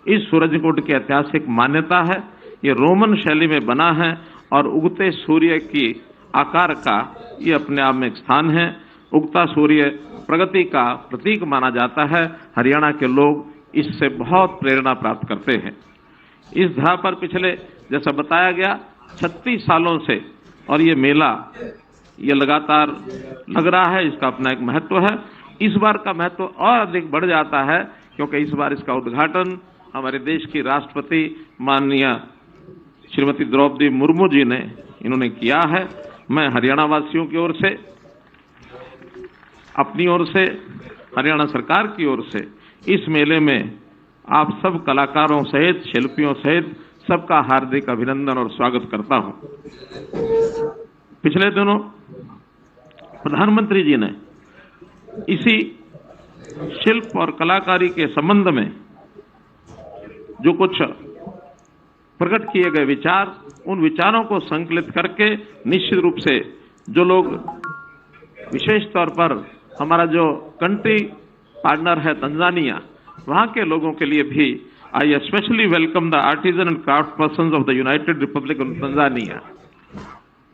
इस सूरजकुंड की ऐतिहासिक मान्यता है। ये रोमन शैली में बना है और उगते सूर्य की आकार का ये अपने आप में एक स्थान है। उगता सूर्य प्रगति का प्रतीक माना जाता है। हरियाणा के लोग इससे बहुत प्रेरणा प्राप्त करते हैं। इस धरा पर पिछले जैसा बताया गया 36 सालों से और ये मेला ये लगातार लग रहा है। इसका अपना एक महत्व है। इस बार का महत्व और अधिक बढ़ जाता है क्योंकि इस बार इसका उद्घाटन हमारे देश की राष्ट्रपति माननीय श्रीमती द्रौपदी मुर्मू जी ने इन्होंने किया है। मैं हरियाणा वासियों की ओर से, अपनी ओर से, हरियाणा सरकार की ओर से इस मेले में आप सब कलाकारों सहित, शिल्पियों सहित सबका हार्दिक अभिनंदन और स्वागत करता हूं। पिछले दिनों प्रधानमंत्री जी ने इसी शिल्प और कलाकारी के संबंध में जो कुछ प्रकट किए गए विचार, उन विचारों को संकलित करके निश्चित रूप से जो लोग विशेष तौर पर हमारा जो कंट्री पार्टनर है तंजानिया, वहां के लोगों के लिए भी I specially welcome the artisan and craft persons of the United Republic of Tanzania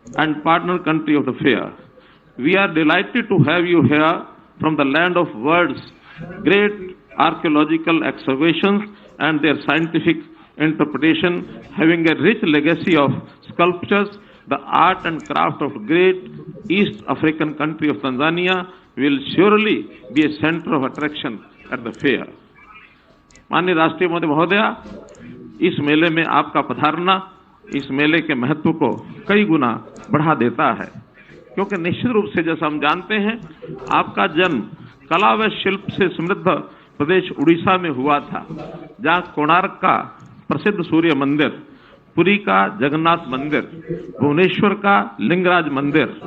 and partner country of the fair. We are delighted to have you here from the land of world's great archaeological excavations and their scientific interpretation, having a rich legacy of sculptures. The art and craft of great East African country of Tanzania will surely be a center of attraction at the fair. माननीय राष्ट्रीय मोदी महोदया, इस मेले में आपका पधारना इस मेले के महत्व को कई गुना बढ़ा देता है, क्योंकि निश्चित रूप से जैसा हम जानते हैं आपका जन्म कला व शिल्प से समृद्ध प्रदेश उड़ीसा में हुआ था, जहां कोणार्क का प्रसिद्ध सूर्य मंदिर, पुरी का जगन्नाथ मंदिर, भुवनेश्वर का लिंगराज मंदिर,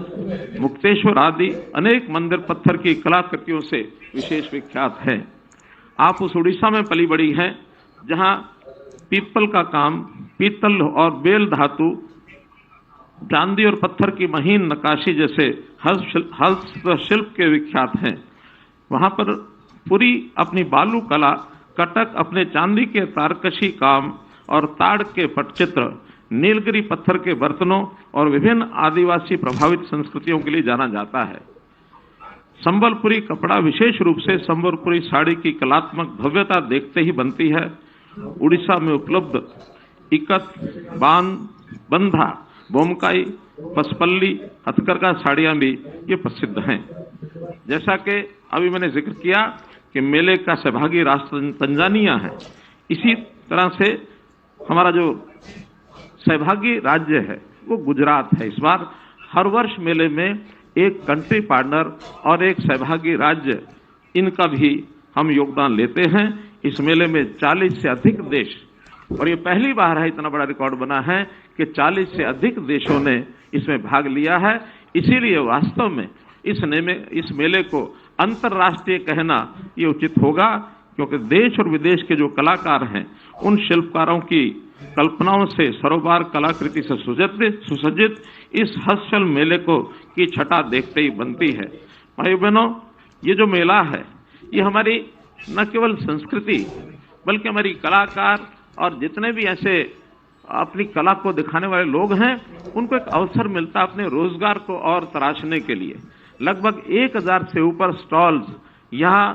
मुक्तेश्वर आदि अनेक मंदिर पत्थर की कलाकृतियों से विशेष विख्यात हैं। आप उस उड़ीसा में पली बड़ी हैं जहां पीपल का काम, पीतल और बेल धातु, चांदी और पत्थर की महीन नक्काशी जैसे हस्तशिल्प के विख्यात हैं। वहां पर पुरी अपनी बालू कला, कटक अपने चांदी के तारकशी काम और ताड़ के पटचित्र, नीलगिरी पत्थर के बर्तनों और विभिन्न आदिवासी प्रभावित संस्कृतियों के लिए जाना जाता है। संबलपुरी कपड़ा विशेष रूप से संबलपुरी साड़ी की कलात्मक भव्यता देखते ही बनती है। उड़ीसा में उपलब्ध इकत, बांध, बंधा, बोमकाई, पसपल्ली, हथकरघा साड़ियां भी ये प्रसिद्ध हैं। जैसा कि अभी मैंने जिक्र किया कि मेले का सहभागी राष्ट्र तंजानिया है, इसी तरह से हमारा जो सहभागी राज्य है वो गुजरात है। इस बार हर वर्ष मेले में एक कंट्री पार्टनर और एक सहभागी राज्य, इनका भी हम योगदान लेते हैं। इस मेले में 40 से अधिक देश, और ये पहली बार है, इतना बड़ा रिकॉर्ड बना है कि 40 से अधिक देशों ने इसमें भाग लिया है। इसीलिए वास्तव में इस मेले को अंतर्राष्ट्रीय कहना ये उचित होगा, क्योंकि देश और विदेश के जो कलाकार हैं उन शिल्पकारों की कल्पनाओं से सरोबार कलाकृति से सुसज्जित इस हस्तशिल्प मेले को की छटा देखते ही बनती है। भाई बहनों, ये जो मेला है ये हमारी न केवल संस्कृति बल्कि हमारी कलाकार और जितने भी ऐसे अपनी कला को दिखाने वाले लोग हैं उनको एक अवसर मिलता है अपने रोजगार को और तराशने के लिए। लगभग 1000 से ऊपर स्टॉल्स यहाँ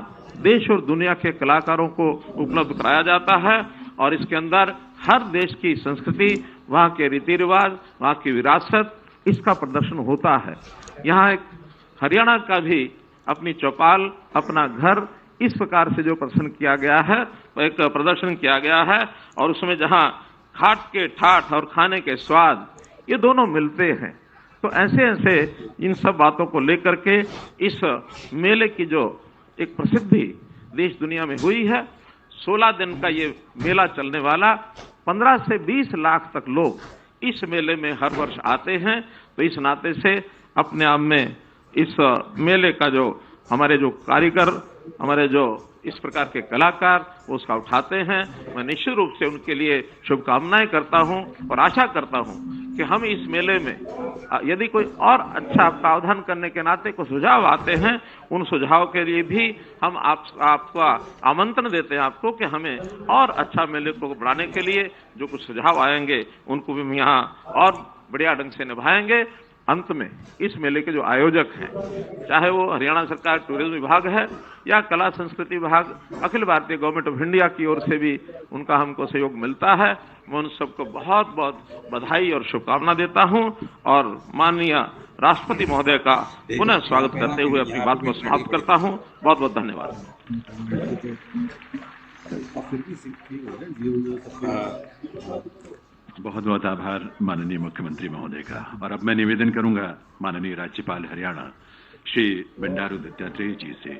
देश और दुनिया के कलाकारों को उपलब्ध कराया जाता है और इसके अंदर हर देश की संस्कृति, वहाँ के रीति रिवाज, वहाँ की विरासत, इसका प्रदर्शन होता है। यहाँ एक हरियाणा का भी अपनी चौपाल, अपना घर, इस प्रकार से जो प्रदर्शन किया गया है, एक प्रदर्शन किया गया है और उसमें जहाँ खाट के ठाठ और खाने के स्वाद ये दोनों मिलते हैं। तो ऐसे ऐसे इन सब बातों को लेकर के इस मेले की जो एक प्रसिद्धि देश दुनिया में हुई है, 16 दिन का ये मेला चलने वाला, 15 से 20 लाख तक लोग इस मेले में हर वर्ष आते हैं। तो इस नाते से अपने आप में इस मेले का जो हमारे जो कारीगर, हमारे जो इस प्रकार के कलाकार वो उसका उठाते हैं, मैं निश्चित रूप से उनके लिए शुभकामनाएं करता हूं और आशा करता हूं कि हम इस मेले में यदि कोई और अच्छा प्रावधान करने के नाते कुछ सुझाव आते हैं, उन सुझाव के लिए भी हम आपका आमंत्रण देते हैं आपको कि हमें और अच्छा मेले को बढ़ाने के लिए जो कुछ सुझाव आएंगे उनको भी हम यहाँ और बढ़िया ढंग से निभाएंगे। अंत में इस मेले के जो आयोजक हैं, चाहे वो हरियाणा सरकार टूरिज्म विभाग है या कला संस्कृति विभाग, Akhil Bharatiya government of India की ओर से भी उनका हमको सहयोग मिलता है। मैं उन सबको बहुत बहुत बधाई और शुभकामना देता हूं और माननीय राष्ट्रपति महोदय का पुनः स्वागत करते हुए अपनी बात को समाप्त करता हूं। बहुत बहुत धन्यवाद। बहुत बहुत आभार माननीय मुख्यमंत्री महोदय का। और अब मैं निवेदन करूंगा माननीय राज्यपाल हरियाणा श्री बंडारू दत्तात्रेय जी से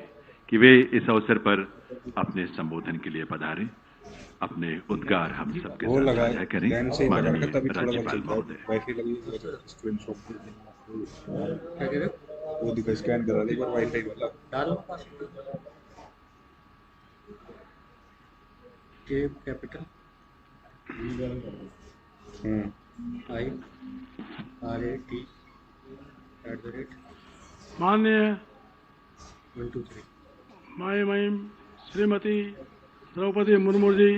कि वे इस अवसर पर अपने संबोधन के लिए पधारें, अपने उद्गार हम सबके साथ साझा करें। माननीय राज्यपाल महोदय। स्कैन करा एक बार वाईफाई वाला कैपिटल IRAT @ माननीय महिम श्रीमती द्रौपदी मुर्मू जी,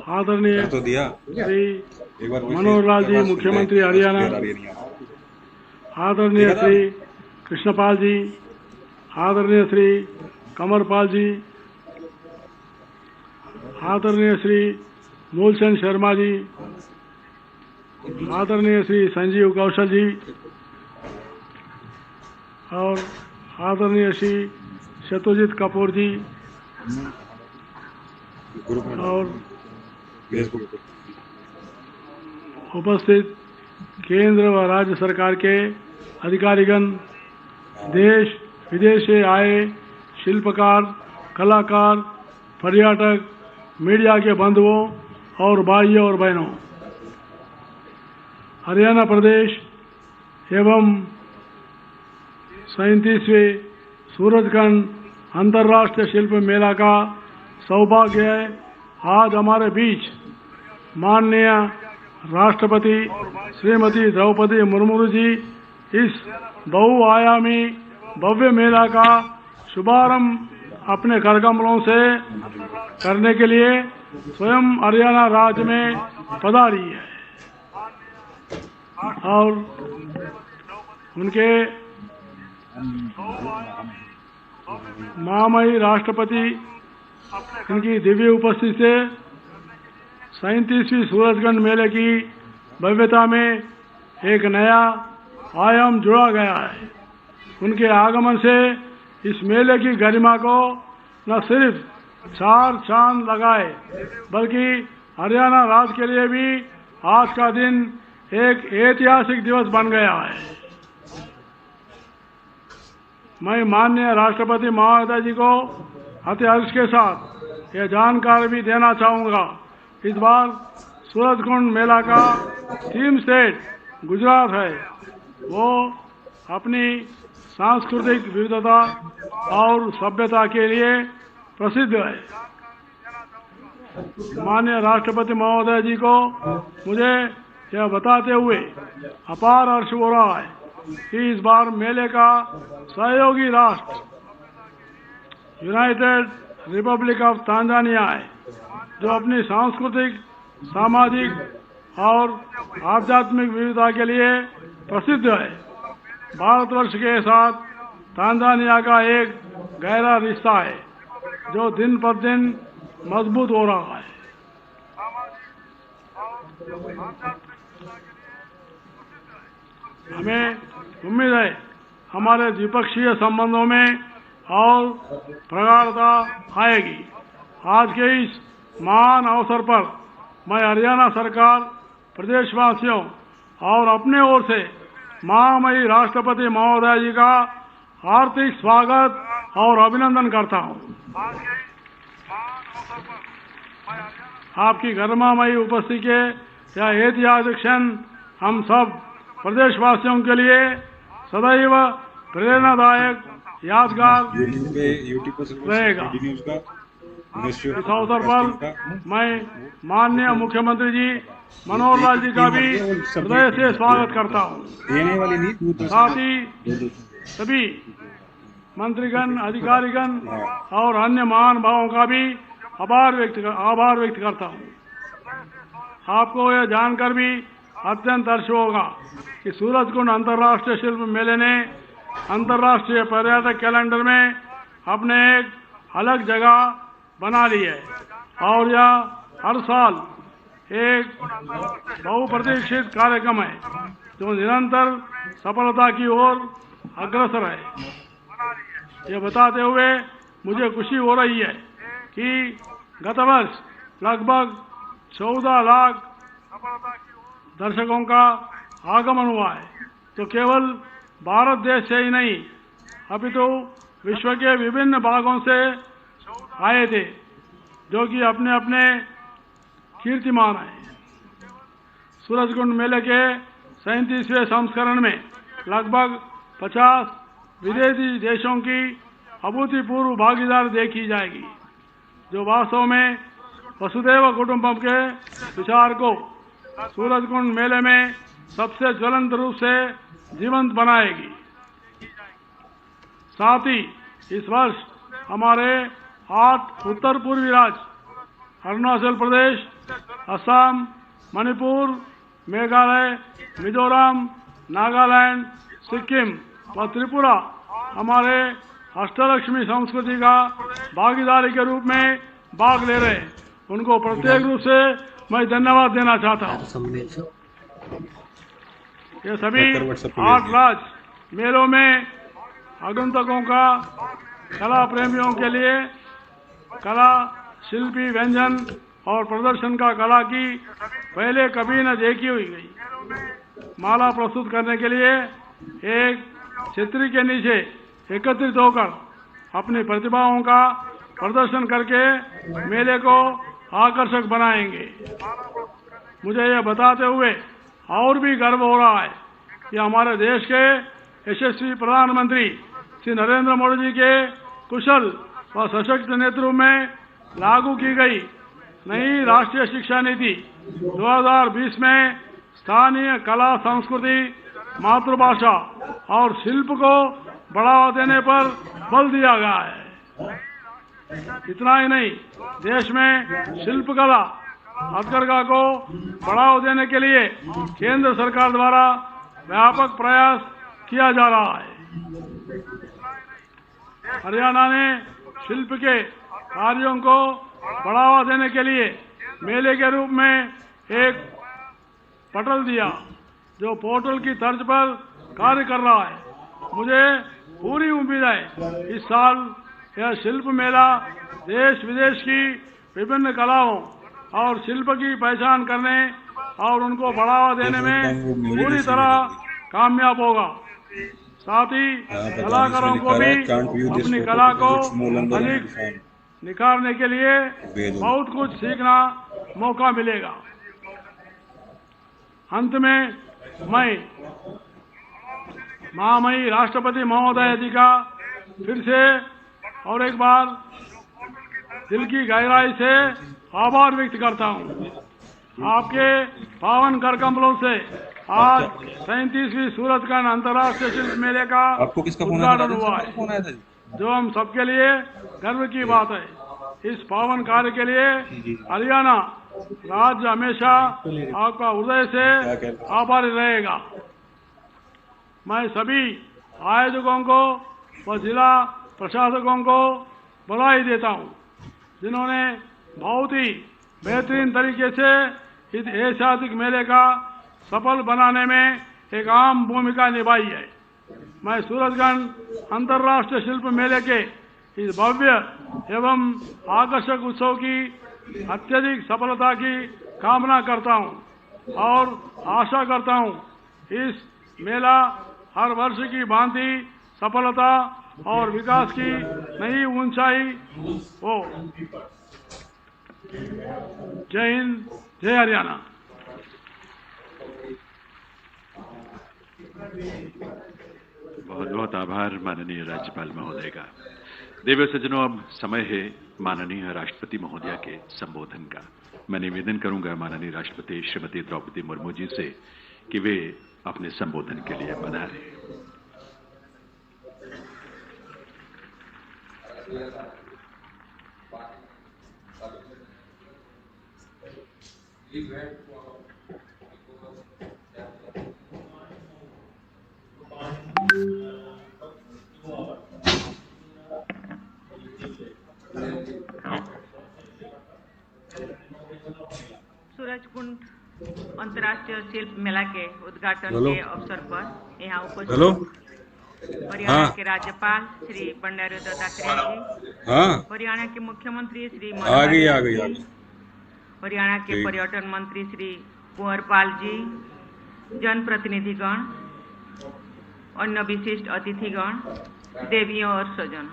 आदरणीय श्री मनोहर लाल जी मुख्यमंत्री हरियाणा, आदरणीय श्री कृष्णपाल जी, आदरणीय श्री कंवरपाल जी, आदरणीय श्री मूलचंद शर्मा जी, आदरणीय श्री संजीव कौशल जी और आदरणीय श्री शत्रुजीत कपूर जी और उपस्थित केंद्र व राज्य सरकार के अधिकारीगण, देश विदेश से आए शिल्पकार, कलाकार, पर्यटक, मीडिया के बंधुओं और भाइयों और बहनों, हरियाणा प्रदेश एवं 37वें सूरजखंड अंतर्राष्ट्रीय शिल्प मेला का सौभाग्य है आज हमारे बीच माननीय राष्ट्रपति श्रीमती द्रौपदी मुर्मू जी इस बहुआयामी भव्य मेला का शुभारंभ अपने करकमलों से करने के लिए स्वयं हरियाणा राज्य में पधारी है और उनके महामहिम राष्ट्रपति इनकी दिव्य उपस्थिति से 37वीं सूरजखंड मेले की भव्यता में एक नया आयाम जोड़ा गया है। उनके आगमन से इस मेले की गरिमा को न सिर्फ 4 चांद लगाए बल्कि हरियाणा राज्य के लिए भी आज का दिन एक ऐतिहासिक दिवस बन गया है। मैं माननीय राष्ट्रपति महोदय जी को अति हर्ष के साथ यह जानकारी भी देना चाहूँगा, इस बार सूरजखंड मेला का थीम स्टेट गुजरात है। वो अपनी सांस्कृतिक विविधता और सभ्यता के लिए प्रसिद्ध है। माननीय राष्ट्रपति महोदय जी को मुझे यह बताते हुए अपार हर्ष हो रहा है कि इस बार मेले का सहयोगी राष्ट्र यूनाइटेड रिपब्लिक ऑफ तांजानिया है, जो अपनी सांस्कृतिक, सामाजिक और आध्यात्मिक विविधता के लिए प्रसिद्ध है। भारतवर्ष के साथ तांजानिया का एक गहरा रिश्ता है जो दिन पर दिन मजबूत हो रहा है। हमें उम्मीद है हमारे द्विपक्षीय संबंधों में और प्रगाढ़ता आएगी। आज के इस महान अवसर पर मैं हरियाणा सरकार, प्रदेशवासियों और अपने ओर से महामहिम राष्ट्रपति महोदय जी का हार्दिक स्वागत और अभिनंदन करता हूं। आपकी गरिमामयी उपस्थिति के यह ऐतिहासिक क्षण हम सब प्रदेशवासियों के लिए सदैव प्रेरणादायक, यादगार रहेगा। मिनिस्ट्री इस अवसर पर मैं माननीय मुख्यमंत्री जी मनोहर लाल जी का भी हृदय से स्वागत करता हूँ। देने वाली नहीं, साथ ही सभी मंत्रीगण, अधिकारीगण और अन्य महानुभावों का भी आभार व्यक्त करता हूँ। आपको यह जानकर भी अत्यंत हर्ष होगा कि सूरजकुंड अंतर्राष्ट्रीय शिल्प मेले ने अंतर्राष्ट्रीय पर्यटक कैलेंडर में अपने एक अलग जगह बना ली है और यह हर साल एक बहुप्रतीक्षित कार्यक्रम है जो निरंतर सफलता की ओर अग्रसर है। यह बताते हुए मुझे खुशी हो रही है कि गत वर्ष लगभग 14 लाख दर्शकों का आगमन हुआ है, तो केवल भारत देश से ही नहीं अपितु विश्व के विभिन्न भागों से आए थे, जो कि अपने अपने कीर्तिमान हैं। सूरजकुंड मेले के 37वें संस्करण में लगभग 50 विदेशी देशों की अभूतपूर्व भागीदारी देखी जाएगी, जो वास्तव में वसुधैव कुटुंबकम के विचार को सूरजकुंड मेले में सबसे ज्वलंत रूप से जीवंत बनाएगी। साथ ही इस वर्ष हमारे 8 उत्तर पूर्वी राज्य अरुणाचल प्रदेश, असम, मणिपुर, मेघालय, मिजोरम, नागालैंड, सिक्किम व त्रिपुरा हमारे अष्टलक्ष्मी संस्कृति का भागीदारी के रूप में भाग ले रहे हैं। उनको प्रत्येक रूप से मैं धन्यवाद देना चाहता हूँ। ये सभी 8 राज्य मेलों में आगंतुकों का कला प्रेमियों के लिए कला, शिल्पी, व्यंजन और प्रदर्शन का कला की पहले कभी न देखी हुई गई माला प्रस्तुत करने के लिए एक छतरी के नीचे एकत्रित होकर अपनी प्रतिभाओं का प्रदर्शन करके मेले को आकर्षक बनाएंगे। मुझे यह बताते हुए और भी गर्व हो रहा है कि हमारे देश के यशस्वी प्रधानमंत्री श्री नरेंद्र मोदी जी के कुशल व सशक्त नेतृत्व में लागू की गई नई राष्ट्रीय शिक्षा नीति 2020 में स्थानीय कला, संस्कृति, मातृभाषा और शिल्प को बढ़ावा देने पर बल दिया गया है। इतना ही नहीं, देश में शिल्पकला, हथकरघा को बढ़ावा देने के लिए केंद्र सरकार द्वारा व्यापक प्रयास किया जा रहा है। हरियाणा ने शिल्प के कार्यों को बढ़ावा देने के लिए मेले के रूप में एक पटल दिया, जो पोर्टल की तर्ज पर कार्य कर रहा है। मुझे पूरी उम्मीद है इस साल यह शिल्प मेला देश विदेश की विभिन्न कलाओं और शिल्प की पहचान करने और उनको बढ़ावा देने में पूरी तरह कामयाब होगा। साथ ही कलाकारों को भी अपनी कला को अधिक निखारने के लिए बहुत कुछ सीखना मौका मिलेगा। अंत में मैं महामहिम राष्ट्रपति महोदय जी का फिर से और एक बार दिल की गहराई से आभार व्यक्त करता हूँ। आपके पावन कर कमलों से आज 37वीं सूरजकुंड अंतर्राष्ट्रीय शिल्प मेले का उद्घाटन हुआ है, जो हम सबके लिए गर्व की बात है। इस पावन कार्य के लिए हरियाणा राज्य हमेशा आपका हृदय से आभारी रहेगा। मैं सभी आयोजकों को व जिला प्रशासकों को बधाई देता हूं, जिन्होंने बहुत ही बेहतरीन तरीके से इस ऐतिहासिक मेले का सफल बनाने में एक अहम भूमिका निभाई है। मैं सूरजकुंड अंतर्राष्ट्रीय शिल्प मेले के इस भव्य एवं आकर्षक उत्सव की अत्यधिक सफलता की कामना करता हूं और आशा करता हूं इस मेला हर वर्ष की भांति सफलता और विकास की नई ऊंचाई हो। जय हिंद, जय हरियाणा। बहुत बहुत आभार माननीय राज्यपाल महोदय का। देवी सज्जनों, अब समय है माननीय राष्ट्रपति महोदया के संबोधन का। मैं निवेदन करूंगा माननीय राष्ट्रपति श्रीमती द्रौपदी मुर्मू जी से कि वे अपने संबोधन के लिए पधारें। सूरजकुंड अंतर्राष्ट्रीय शिल्प मेला के उद्घाटन के अवसर पर यहाँ उपस्थित हरियाणा के राज्यपाल श्री बंडारू दत्तात्रेय जी, हरियाणा के मुख्यमंत्री श्री मनोहर लाल जी, हरियाणा के पर्यटन मंत्री श्री कुंवर पाल जी, जनप्रतिनिधिगण, अन्य विशिष्ट अतिथिगण, देवियों और स्वजन,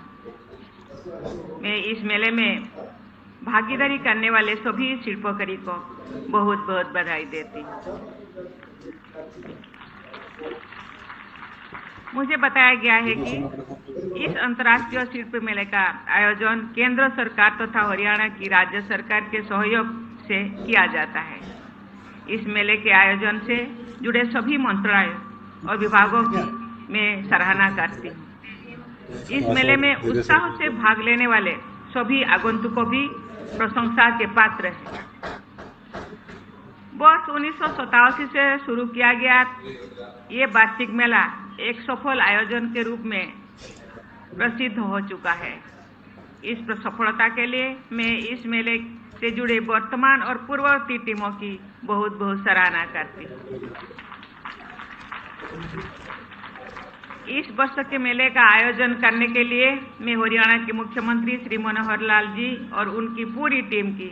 मैं इस मेले में भागीदारी करने वाले सभी शिल्पकारी को बहुत बहुत बधाई देती हूँ। मुझे बताया गया है कि इस अंतर्राष्ट्रीय शिल्प मेले का आयोजन केंद्र सरकार तथा हरियाणा की राज्य सरकार के सहयोग से किया जाता है। इस मेले के आयोजन से जुड़े सभी मंत्रालय और विभागों की मैं सराहना करती हूँ। इस मेले में उत्साह से भाग लेने वाले सभी आगंतुकों भी प्रशंसा के पात्र हैं। वर्ष 1987 से शुरू किया गया ये वार्षिक मेला एक सफल आयोजन के रूप में प्रसिद्ध हो चुका है। इस सफलता के लिए मैं इस मेले से जुड़े वर्तमान और पूर्ववर्ती टीमों की बहुत बहुत सराहना करती हूँ। इस वर्ष के मेले का आयोजन करने के लिए मैं हरियाणा के मुख्यमंत्री श्री मनोहर लाल जी और उनकी पूरी टीम की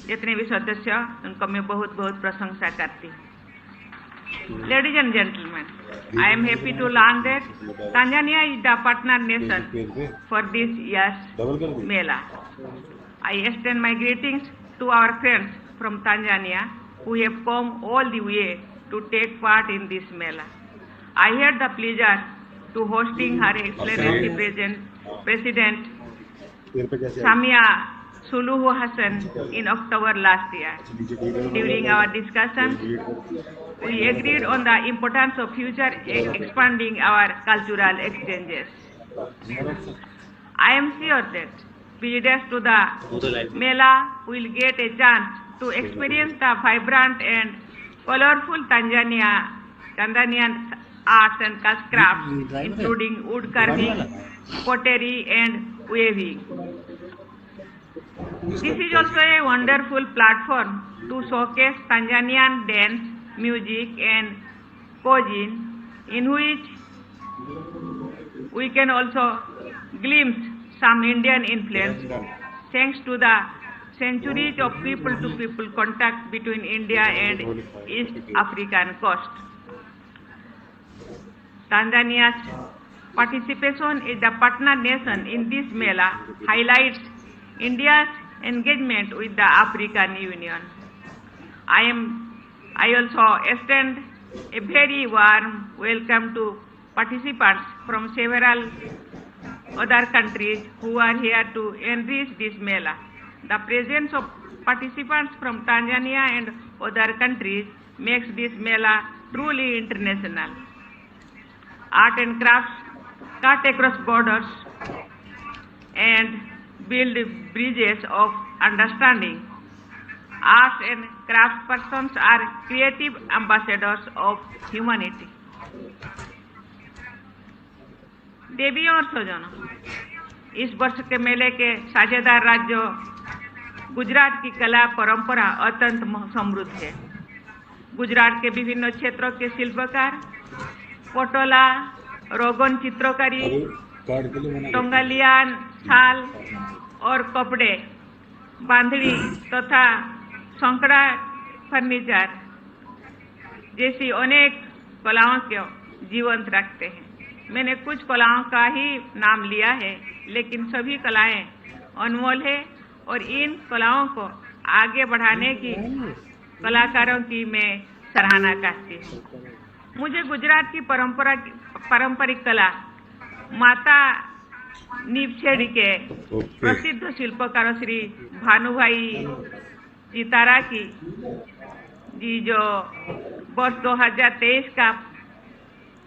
जितने भी सदस्य उनको मैं बहुत बहुत प्रशंसा करती हूँ। Ladies and gentlemen, I am happy to learn that Tanzania is the partner nation for this year's Mela. I extend my greetings to our friends from Tanzania who have come all the way to take part in this Mela. I had the pleasure to hosting Her Excellency President Samia Suluhu Hassan in October last year. During our discussions, we agreed on the importance of future expanding our cultural exchanges. I am sure that visitors to the Mela will get a chance to experience the vibrant and colorful Tanzanian arts and crafts, including wood carving, pottery, and weaving. This is also a wonderful platform to showcase Tanzanian dance, music, and cuisine, in which we can also glimpse some Indian influence thanks to the centuries of people-to-people contact between India and East African coast. Tanzania's participation as the partner nation in this Mela highlights India's engagement with the African Union. I also extend a very warm welcome to participants from several other countries who are here to enrich this Mela. The presence of participants from Tanzania and other countries makes this Mela truly international. Art and crafts cut across borders and build bridges of understanding. Arts and craft persons are creative ambassadors of humanity. देवियों और स्वजनों, इस वर्ष के मेले के साझेदार राज्यों गुजरात की कला परंपरा अत्यंत समृद्ध है। गुजरात के विभिन्न क्षेत्रों के शिल्पकार पटोला, रोगन चित्रकारी, टोंगलियान, शाल और कपड़े, बांधड़ी तथा संकड़ा फर्नीचर जैसी अनेक कलाओं को जीवंत रखते हैं। मैंने कुछ कलाओं का ही नाम लिया है, लेकिन सभी कलाएं अनमोल है और इन कलाओं को आगे बढ़ाने की कलाकारों की मैं सराहना करती हूँ। मुझे गुजरात की पारंपरिक कला माता नीपछेड़ी के प्रसिद्ध शिल्पकार श्री भानुभाई चितारा की जी जो वर्ष 2023 का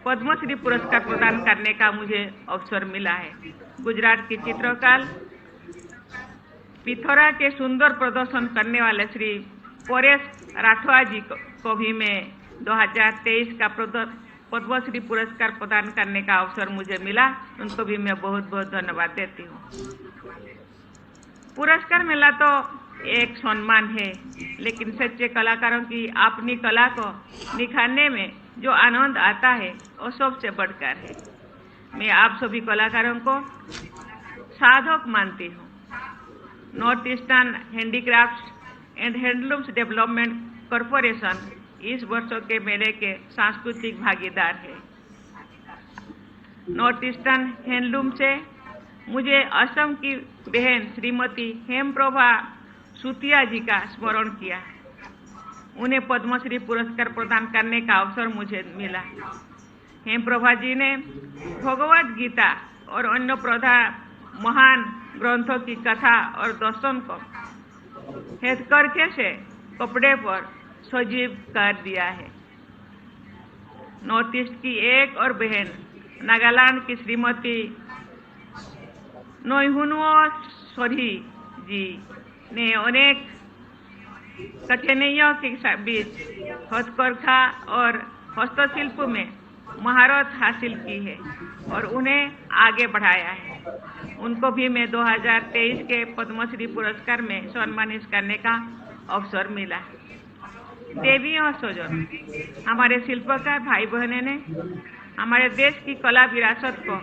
पद्मश्री पुरस्कार प्रदान करने का मुझे अवसर मिला है। गुजरात की चित्रकार पिथौरा के सुंदर प्रदर्शन करने वाले श्री परेश राठवा जी को भी मैं 2023 का पद्मश्री पुरस्कार प्रदान करने का अवसर मुझे मिला, उनको भी मैं बहुत बहुत धन्यवाद देती हूँ। पुरस्कार मिला तो एक सम्मान है, लेकिन सच्चे कलाकारों की अपनी कला को निखारने में जो आनंद आता है वो सबसे बढ़कर है। मैं आप सभी कलाकारों को साधक मानती हूँ। North eastern handicrafts and handlooms development corporation इस वर्षों के मेले के सांस्कृतिक भागीदार है। नॉर्थ ईस्टर्न हैंडलूम से मुझे असम की बहन श्रीमती हेमप्रभा सुतिया जी का स्मरण किया। उन्हें पद्मश्री पुरस्कार प्रदान करने का अवसर मुझे मिला। हेमप्रभा जी ने भगवद गीता और अन्य महान ग्रंथों की कथा और दर्शन को हथकरघे से कपड़े पर सजीव कर दिया है। नॉर्थ ईस्ट की एक और बहन नागालैंड की श्रीमती नोइहुनुओ सोरी जी ने अनेक कठिनाइयों के बीच हथकरघा और हस्तशिल्प में महारत हासिल की है और उन्हें आगे बढ़ाया है। उनको भी मैं 2023 के पद्मश्री पुरस्कार में सम्मानित करने का अवसर मिला। देवी और स्वजन, हमारे शिल्पकार भाई बहनों ने हमारे देश की कला विरासत को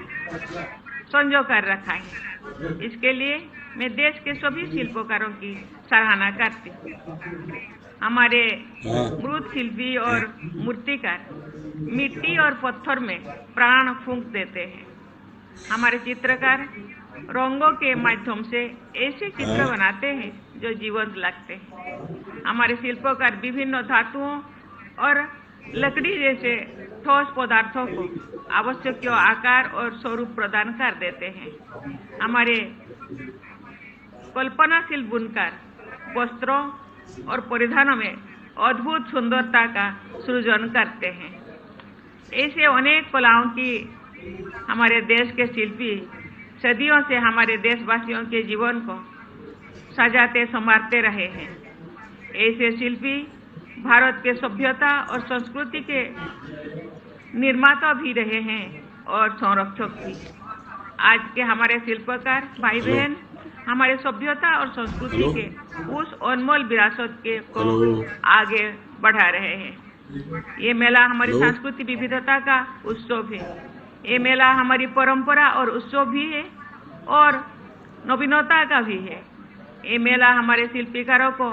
संजो कर रखा है। इसके लिए मैं देश के सभी शिल्पकारों की सराहना करती हूँ। हमारे मृत शिल्पी और मूर्तिकार मिट्टी और पत्थर में प्राण फूंक देते हैं। हमारे चित्रकार रंगों के माध्यम से ऐसे चित्र बनाते हैं जो जीवंत लगते हैं। हमारे शिल्पकार विभिन्न धातुओं और लकड़ी जैसे ठोस पदार्थों को आवश्यक आकार और स्वरूप प्रदान कर देते हैं। हमारे कल्पनाशील बुनकर वस्त्रों और परिधानों में अद्भुत सुंदरता का सृजन करते हैं। ऐसे अनेक कलाओं की हमारे देश के शिल्पी सदियों से हमारे देशवासियों के जीवन को सजाते संवारते रहे हैं। ऐसे शिल्पी भारत के सभ्यता और संस्कृति के निर्माता भी रहे हैं और संरक्षक भी। आज के हमारे शिल्पकार भाई बहन हमारे सभ्यता और संस्कृति के उस अनमोल विरासत के को आगे बढ़ा रहे हैं। ये मेला हमारी सांस्कृतिक विविधता का उत्सव है। ये मेला हमारी परंपरा और उत्सव भी है और नवीनता का भी है। ये मेला हमारे शिल्पकारों को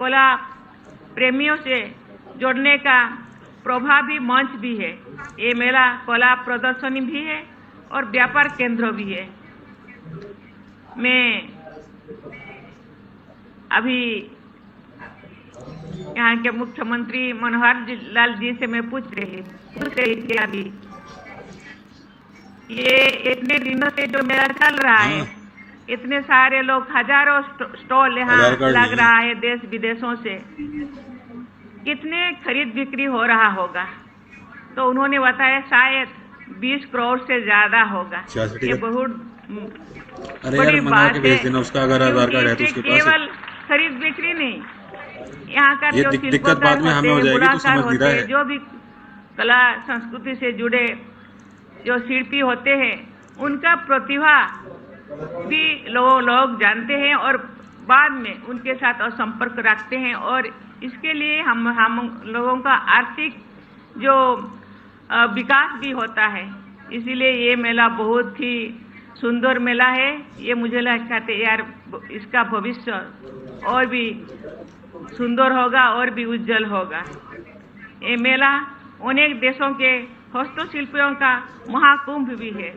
कला प्रेमियों से जोड़ने का प्रभावी मंच भी है। ये मेला कला प्रदर्शनी भी है और व्यापार केंद्र भी है। मैं अभी यहाँ के मुख्यमंत्री मनोहर लाल जी से मैं पूछ रही थी अभी ये इतने दिनों से जो मेला चल रहा है, इतने सारे लोग हजारों स्टॉल यहाँ लग रहा है देश विदेशों से, कितने खरीद बिक्री हो रहा होगा? तो उन्होंने बताया शायद 20 करोड़ से ज्यादा होगा। ये बहुत बड़ी बात है। उसका अगर आधार कार्ड है तो उसके पास केवल खरीद बिक्री नहीं, यहाँ का जो दिक्कत बाद में हमें हो जाएगी तो समझ होते हैं, जो भी कला संस्कृति से जुड़े जो शिल्पी होते हैं, उनका प्रतिभा भी लोग जानते हैं और बाद में उनके साथ संपर्क रखते हैं और इसके लिए हम लोगों का आर्थिक जो विकास भी होता है। इसीलिए ये मेला बहुत ही सुंदर मेला है। ये मुझे लगता है यार इसका भविष्य और भी सुंदर होगा और भी उज्जवल होगा। ये मेला अनेक देशों के हस्तशिल्पियों का महाकुंभ भी है।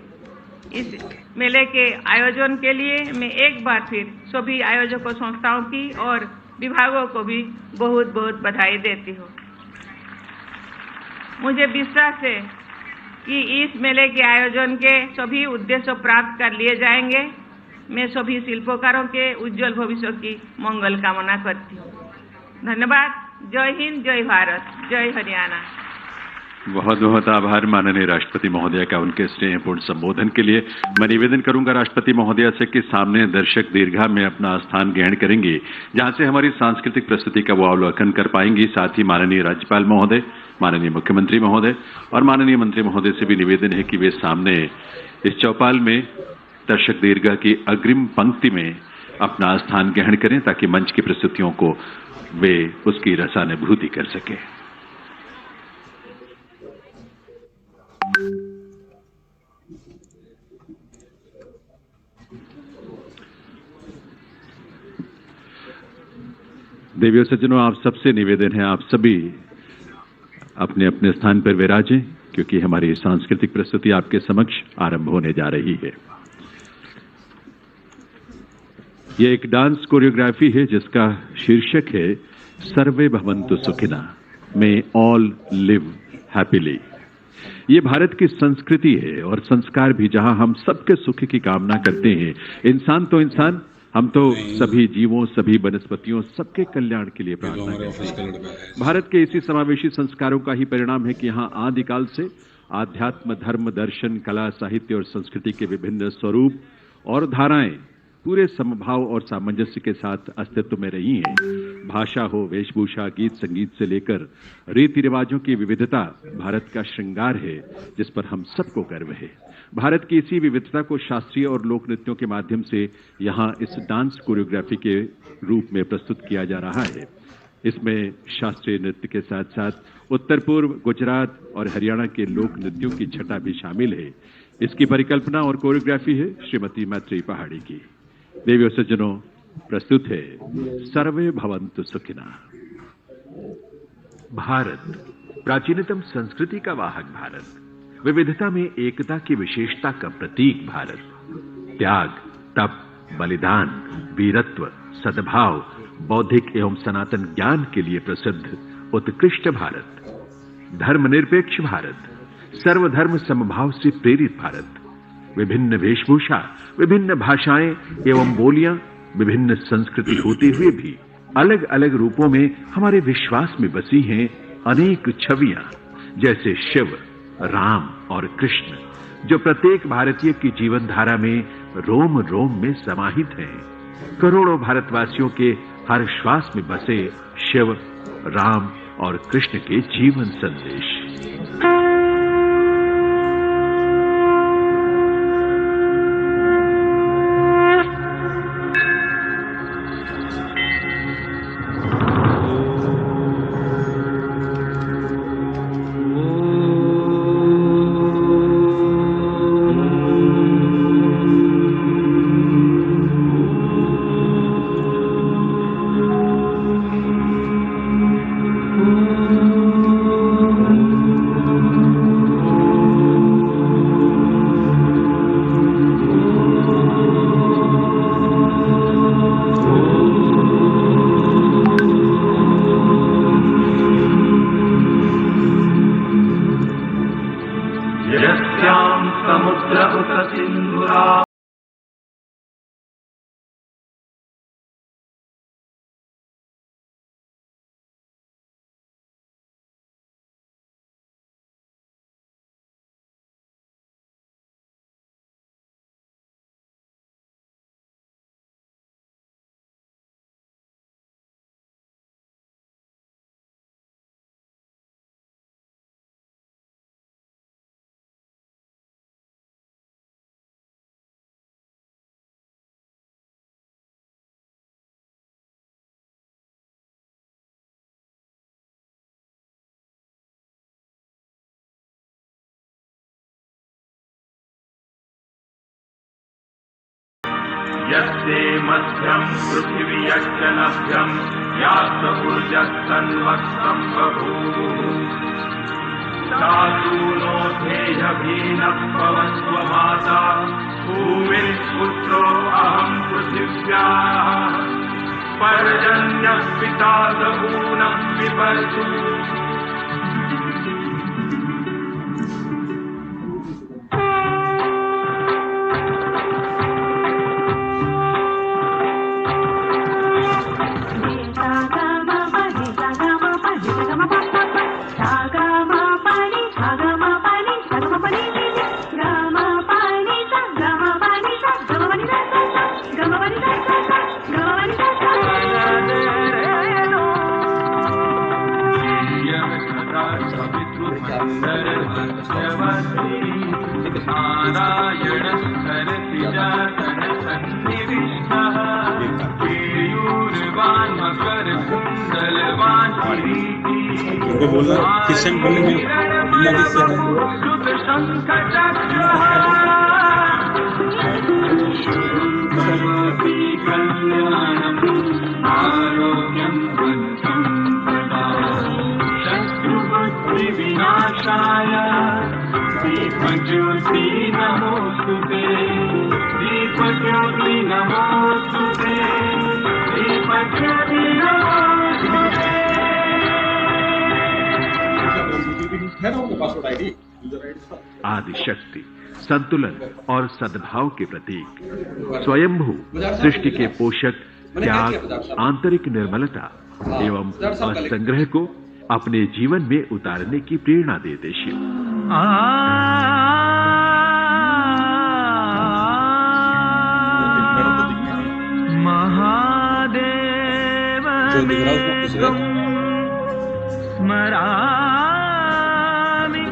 इस मेले के आयोजन के लिए मैं एक बार फिर सभी आयोजकों संस्थाओं की और विभागों को भी बहुत बहुत बधाई देती हूँ। मुझे विश्वास है कि इस मेले के आयोजन के सभी उद्देश्य प्राप्त कर लिए जाएंगे। मैं सभी शिल्पकारों के उज्जवल भविष्य की मंगल कामना करती हूँ। धन्यवाद। जय हिंद, जय भारत, जय हरियाणा। बहुत बहुत आभार माननीय राष्ट्रपति महोदय का उनके स्नेहपूर्ण संबोधन के लिए। मैं निवेदन करूंगा राष्ट्रपति महोदय से कि सामने दर्शक दीर्घा में अपना स्थान ग्रहण करेंगे, जहां से हमारी सांस्कृतिक प्रस्तुति का वो अवलोकन कर पाएंगी। साथ ही माननीय राज्यपाल महोदय, माननीय मुख्यमंत्री महोदय और माननीय मंत्री महोदय से भी निवेदन है कि वे सामने इस चौपाल में दर्शक दीर्घा की अग्रिम पंक्ति में अपना स्थान ग्रहण करें, ताकि मंच की प्रस्तुतियों को वे उसकी रसानुभूति कर सके। देवियों सज्जनों, आप सबसे निवेदन है, आप सभी अपने अपने स्थान पर विराजें, क्योंकि हमारी सांस्कृतिक प्रस्तुति आपके समक्ष आरंभ होने जा रही है। ये एक डांस कोरियोग्राफी है जिसका शीर्षक है सर्वे भवन्तु सुखिना, मे ऑल लिव हैप्पीली। ये भारत की संस्कृति है और संस्कार भी, जहां हम सबके सुख की कामना करते हैं। इंसान तो इंसान, हम तो सभी जीवों, सभी वनस्पतियों, सबके कल्याण के लिए प्रार्थना करते हैं। भारत के इसी समावेशी संस्कारों का ही परिणाम है कि यहाँ आदिकाल से आध्यात्म, धर्म, दर्शन, कला, साहित्य और संस्कृति के विभिन्न स्वरूप और धाराएं पूरे समभाव और सामंजस्य के साथ अस्तित्व में रही हैं। भाषा हो, वेशभूषा, गीत संगीत से लेकर रीति रिवाजों की विविधता भारत का श्रृंगार है, जिस पर हम सबको गर्व है। भारत की इसी विविधता को शास्त्रीय और लोक नृत्यों के माध्यम से यहाँ इस डांस कोरियोग्राफी के रूप में प्रस्तुत किया जा रहा है। इसमें शास्त्रीय नृत्य के साथ साथ उत्तर पूर्व, गुजरात और हरियाणा के लोक नृत्यों की छटा भी शामिल है। इसकी परिकल्पना और कोरियोग्राफी है श्रीमती मैत्री पहाड़ी की। देवियों सज्जनों, प्रस्तुत है सर्वे भवन्तु सुखिना। भारत, प्राचीनतम संस्कृति का वाहक भारत, विविधता में एकता की विशेषता का प्रतीक भारत, त्याग, तप, बलिदान, वीरत्व, सद्भाव, बौद्धिक एवं सनातन ज्ञान के लिए प्रसिद्ध उत्कृष्ट भारत, धर्मनिरपेक्ष भारत, सर्वधर्म समभाव से प्रेरित भारत, विभिन्न वेशभूषा, विभिन्न भाषाएं एवं बोलियां, विभिन्न संस्कृति होते हुए भी अलग अलग रूपों में हमारे विश्वास में बसी हैं अनेक छवियां, जैसे शिव, राम और कृष्ण, जो प्रत्येक भारतीय की जीवन धारा में रोम रोम में समाहित हैं। करोड़ों भारतवासियों के हर श्वास में बसे शिव, राम और कृष्ण के जीवन संदेश। यस्ते मध्यम पृथिवी यज्जनभ्यम यास्त ऊर्जस्तन्वत्सं बभूव साधूनो धेयभीनः भवस्व माता भूमिर्पुत्रो अहं पृथिव्याः पर्जन्यः पिता स ऊनः पिबर्तु नारायण सरसि जातन सन्निविष्टः केयूरवान् मकर कुण्डलवान् उनको बोला किशन बोलेंगे श्रुत शंख चक्रः शुभमपि कल्याणम् आरोग्यं धनसम्पदा शत्रुबुद्धिविनाशाय दीपज्योति नमोस्तुते दीपज्योति नमोस्तुते दीपज्योति नमोस्तुते। है ना उनके पासवर्ड आईडी आदि शक्ति संतुलन और सद्भाव के प्रतीक स्वयंभू सृष्टि के पोषक त्याग आंतरिक निर्मलता एवं असंग्रह को अपने जीवन में उतारने की प्रेरणा देते शिव। महादेव स्मरामि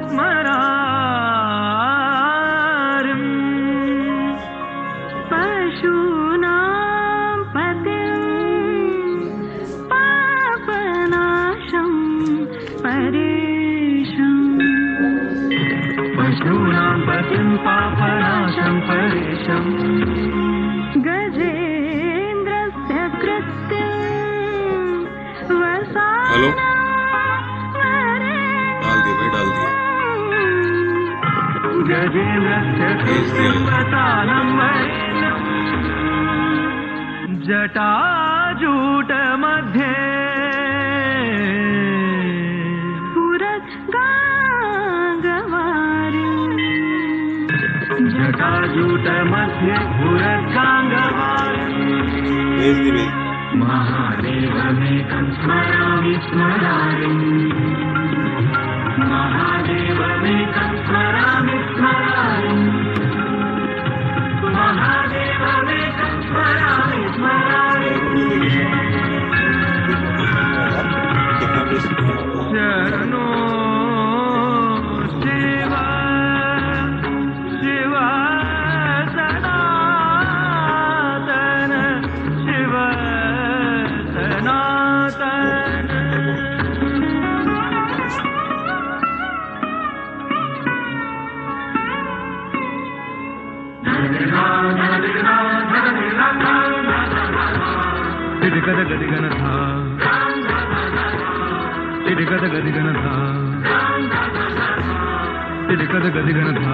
स्मरारिम् पशूनां पतिं पापनाशं परेशम् पशूनां पतिं पापनाशं परेशम् गजेन्द्रस्य कृत्यं हेलो डाल दिया भाई डाल दिया गजेन्द्रस्य कृत्यं वसानं वरेण्यम् जटाजूटमध्ये जटाजूटमध्ये भेज दी भाई महादेवमेकं स्मरामि स्मरारिम् महादेवमेकं स्मरामि स्मरारिम् महादेवमेकं स्मरामि स्मरारिम् शरणो शिव शिव सनातन शिव सनातन। तिरकद गदिगन था तिरकद गदिगन था तिरकद गदिगन था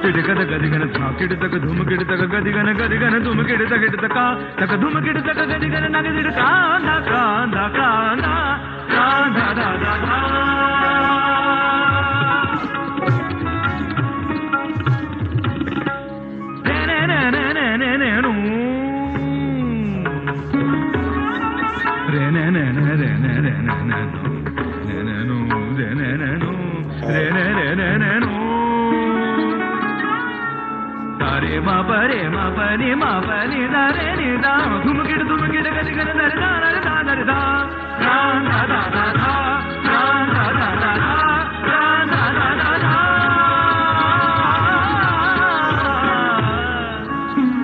तिरकद गदिगन था किड़तक धूम किड़तक गदिगन गदिगन धूम किड़तक किड़तका तक धूम किड़तक गदिगन नग दिड़का ना कांदा कांदा कांदा दा दा दा रे मा परे मा पनि मा पनि दा रे नि दा धुम किड़ गदि गन दर दा दर दा दर दा दा दा दा दा दा दा दा दा दा दा दा दा दा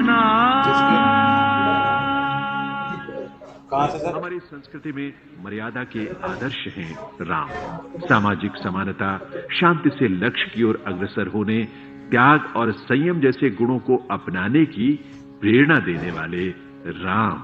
ना। हमारी संस्कृति में मर्यादा के आदर्श हैं राम। सामाजिक समानता, शांति से लक्ष्य की ओर अग्रसर होने, त्याग और संयम जैसे गुणों को अपनाने की प्रेरणा देने वाले राम।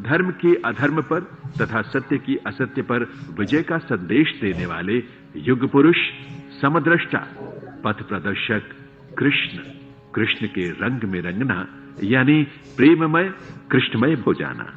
धर्म की अधर्म पर तथा सत्य की असत्य पर विजय का संदेश देने वाले युग पुरुष, समद्रष्टा, पथ प्रदर्शक कृष्ण के रंग में रंगना यानी प्रेममय कृष्णमय हो जाना।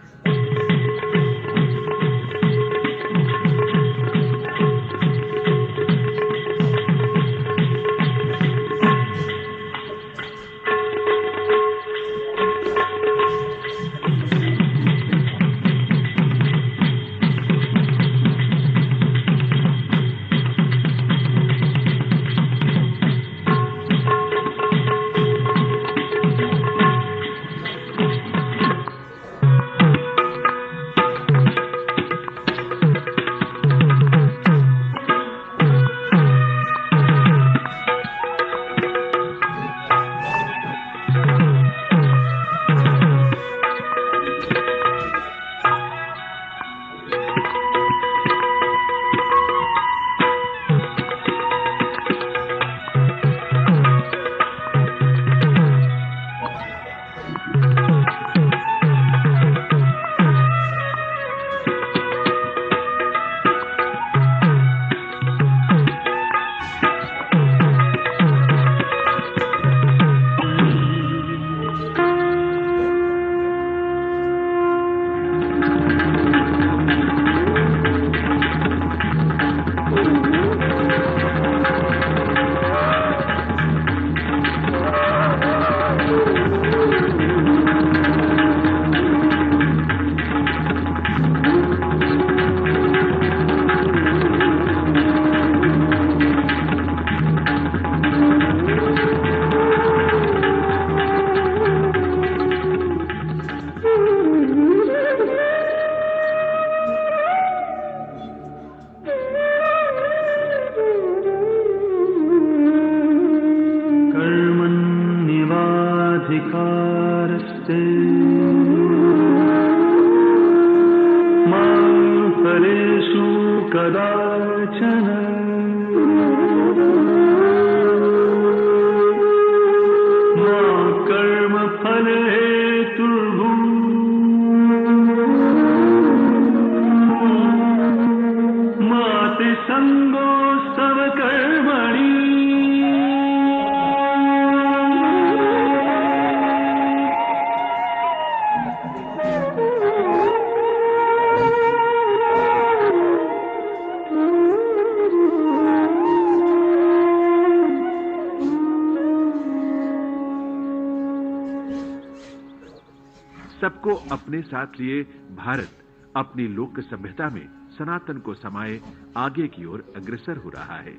सबको अपने साथ लिए भारत अपनी लोक सभ्यता में सनातन को समाये आगे की ओर अग्रसर हो रहा है।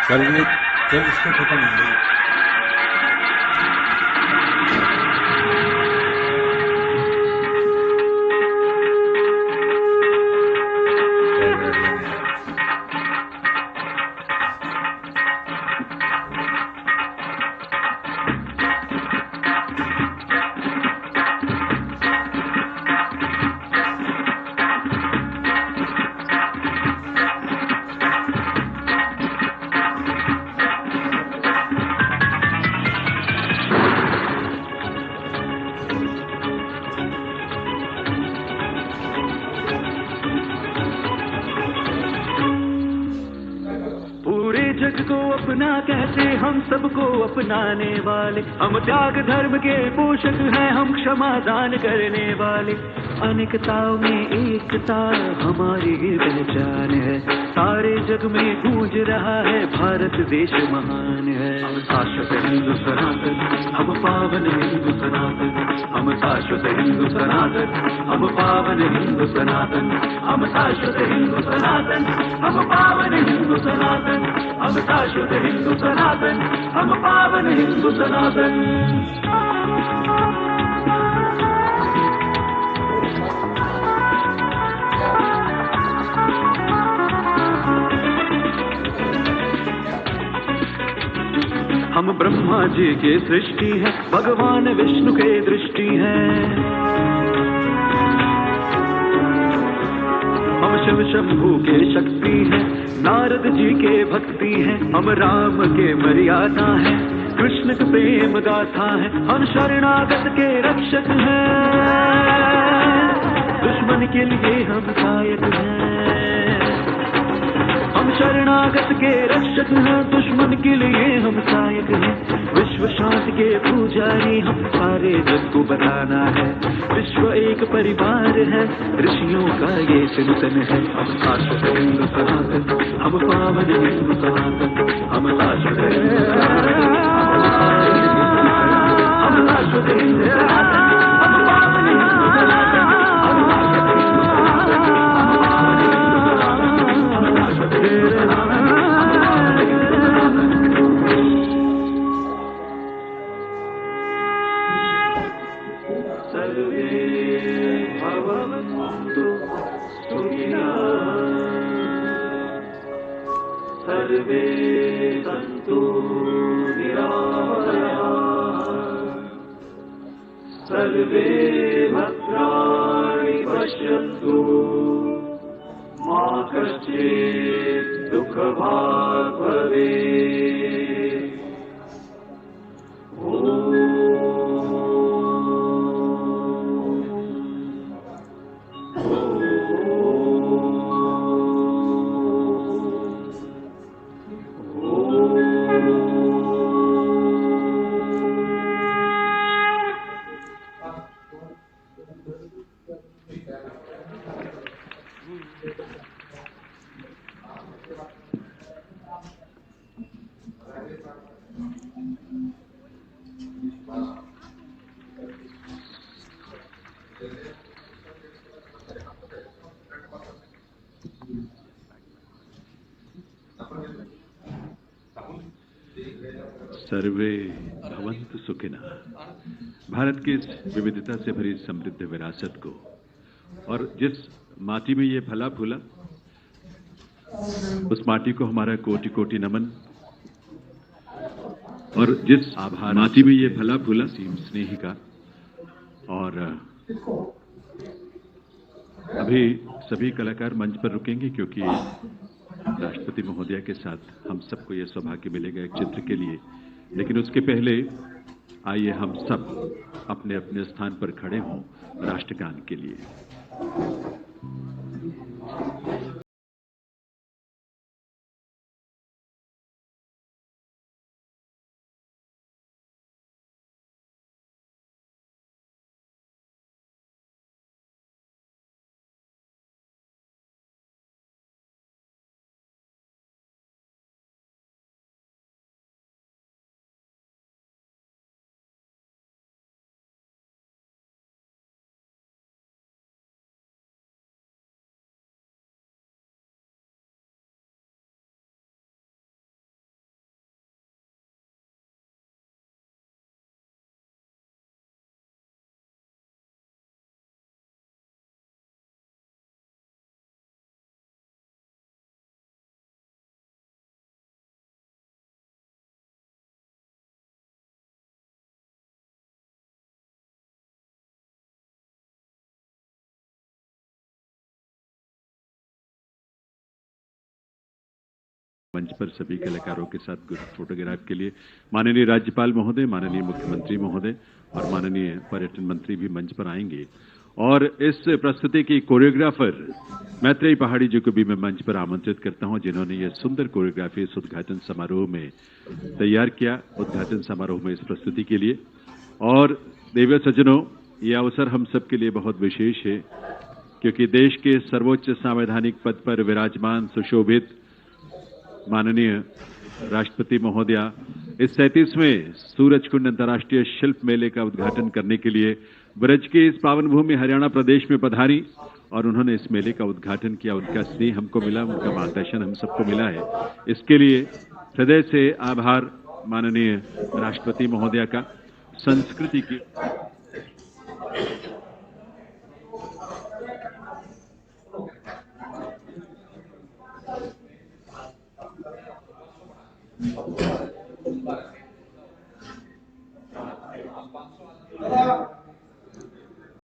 कल इसको खत्म हो गया। कैसे हम सबको अपनाने वाले, हम त्याग धर्म के पोषक हैं, हम क्षमा दान करने वाले। अनेकताओं में एकता हमारी पहचान है, सारे जग में गूंज रहा है भारत देश महान है। हम शाश्वत हिंदू सनातन, हम पावन हिंदू सनातन, हम शाश्वत हिंदू सनातन, हम पावन हिंदू सनातन, हम शाश्वत हिंदू सनातन, हम पावन हिंदू सनातन, हम शाश्वत हिंदू सनातन, हम पावन हिंदू सनातन। हम ब्रह्मा जी के सृष्टि है, भगवान विष्णु के दृष्टि है। हम शिव शंभू के शक्ति है, नारद जी के भक्ति है। हम राम के मर्यादा है, कृष्ण की प्रेम गाथा है, हम शरणागत के रक्षक हैं, दुश्मन के लिए हम सहायक हैं। हम शरणागत के रक्षक हैं, दुश्मन के लिए हम सहायक हैं। विश्व शांति के पुजारी हम, सारे जग को बताना है, विश्व एक परिवार है, ऋषियों का ये चिंतन है। हम शाश्वत हिंदू सनातन, हम पावन हिंदू सनातन, हम शाश्वत हिंदू सनातन, हम शाश्वत हिंदू सनातन, हम पावन हिंदू सनातन, हम शाश्वत हिंदू सनातन, हम पावन हिंदू सनातन, हम शाश्वत हिंदू सनातन। सर्वे भवन्तु सुखिनः, सर्वे सन्तु निरामयाः, सर्वे भद्राणि पश्यन्तु, मा कश्चित् दुःखभाग् भवेत्। सर्वे भवन्तु सुखिनः। भारत की इस विविधता से भरी समृद्ध विरासत को और जिस माटी में ये फला फूला, उस माटी को हमारा कोटि कोटि नमन। और जिस आभार माटी में ये फला फूला सीम स्नेही का। और अभी सभी कलाकार मंच पर रुकेंगे क्योंकि राष्ट्रपति महोदया के साथ हम सबको यह सौभाग्य मिलेगा एक चित्र के लिए। लेकिन उसके पहले आइए हम सब अपने अपने स्थान पर खड़े हों राष्ट्रगान के लिए। मंच पर सभी कलाकारों के साथ ग्रुप फोटोग्राफ के लिए माननीय राज्यपाल महोदय, माननीय मुख्यमंत्री महोदय और माननीय पर्यटन मंत्री भी मंच पर आएंगे। और इस प्रस्तुति की कोरियोग्राफर मैत्रेयी पहाड़ी जी को भी मैं मंच पर आमंत्रित करता हूं, जिन्होंने ये सुंदर कोरियोग्राफी इस उद्घाटन समारोह में तैयार किया, उद्घाटन समारोह में इस प्रस्तुति के लिए। और देवी सज्जनों, ये अवसर हम सबके लिए बहुत विशेष है क्योंकि देश के सर्वोच्च संवैधानिक पद पर विराजमान सुशोभित माननीय राष्ट्रपति महोदया इस 37वें सूरजकुंड अंतर्राष्ट्रीय शिल्प मेले का उद्घाटन करने के लिए ब्रज की इस पावन भूमि हरियाणा प्रदेश में पधारी और उन्होंने इस मेले का उद्घाटन किया। उनका स्नेह हमको मिला, उनका मार्गदर्शन हम सबको मिला है। इसके लिए हृदय से आभार माननीय राष्ट्रपति महोदया का। संस्कृति की